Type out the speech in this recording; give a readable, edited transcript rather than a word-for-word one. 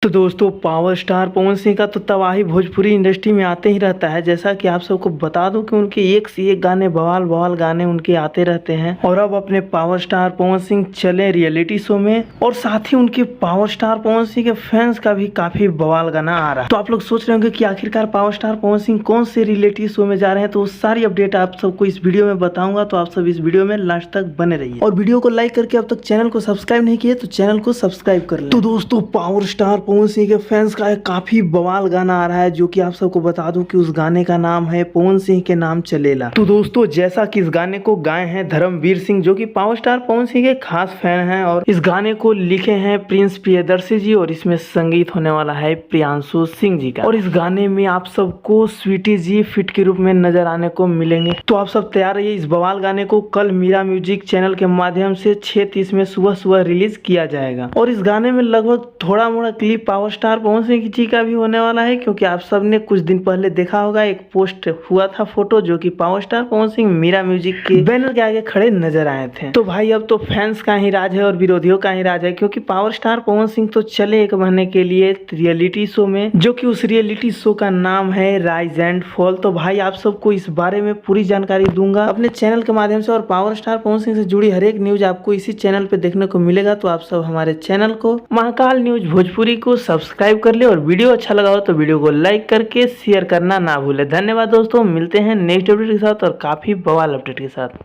तो दोस्तों power star Pawan Singh का तो तबाही भोजपुरी इंडस्ट्री में आते ही रहता है। जैसा कि आप सबको बता दूं कि उनके एक से एक गाने बवाल बवाल गाने उनके आते रहते हैं। और अब अपने पावर स्टार पवन सिंह चले रियलिटी शो में और साथ ही उनके पावर स्टार पवन सिंह के फैंस का भी काफी बवाल गाना आ रहा है। तो आप लोग सोच रहे होंगे कि आखिरकार पावर स्टार पवन सिंह कौन से रियलिटी शो में जा रहे हैं, तो सारी अपडेट आप सबको इस वीडियो में बताऊंगा। तो आप सब इस वीडियो में लास्ट तक बने रहिए और वीडियो को लाइक करके अब तक चैनल को सब्सक्राइब नहीं किए तो चैनल को सब्सक्राइब कर लें। तो दोस्तों पावर स्टार पवन सिंह के फैंस का एक काफी बवाल गाना आ रहा है, जो कि आप सबको बता दूं कि उस गाने का नाम है पवन सिंह के नाम चलेला। तो दोस्तों जैसा कि इस गाने को गाए हैं धर्मवीर सिंह, जो कि पावर स्टार पवन सिंह के खास फैन हैं, और इस गाने को लिखे हैं प्रिंस प्रियदर्शी जी, और इसमें संगीत होने वाला है प्रियांशु सिंह जी का। और इस गाने में आप सबको स्वीटी जी फिट के रूप में नजर आने को मिलेंगे। तो आप सब तैयार रहिए। इस बवाल गाने को कल मीरा म्यूजिक चैनल के माध्यम से 6:30 में सुबह सुबह रिलीज किया जाएगा। और इस गाने में लगभग थोड़ा मोड़ा clip power star Pawan Singh ji का भी होने वाला है, क्योंकि आप सबने कुछ दिन पहले देखा होगा एक पोस्ट हुआ था फोटो, जो कि power star Pawan Singh Meera music के बैनर के आगे खड़े नजर आए थे। तो भाई अब तो फैंस का ही राज है और विरोधियों का ही राज है, क्योंकि पावर स्टार पवन सिंह तो चले 1 महीने के लिए रियलिटी शो में, जो कि उस रियलिटी शो का नाम है राइज एंड फॉल। तो भाई आप सबको इस बारे में पूरी जानकारी दूंगा अपने चैनल के माध्यम से, और पावर स्टार पवन सिंह से जुड़ी हर एक न्यूज आपको इसी चैनल पे देखने को मिलेगा। तो आप सब हमारे चैनल को महाकाल न्यूज भोजपुरी को सब्सक्राइब कर ले, और वीडियो अच्छा लगा हो तो वीडियो को लाइक करके शेयर करना ना भूले। धन्यवाद दोस्तों, मिलते हैं नेक्स्ट अपडेट के साथ और काफी बवाल अपडेट के साथ।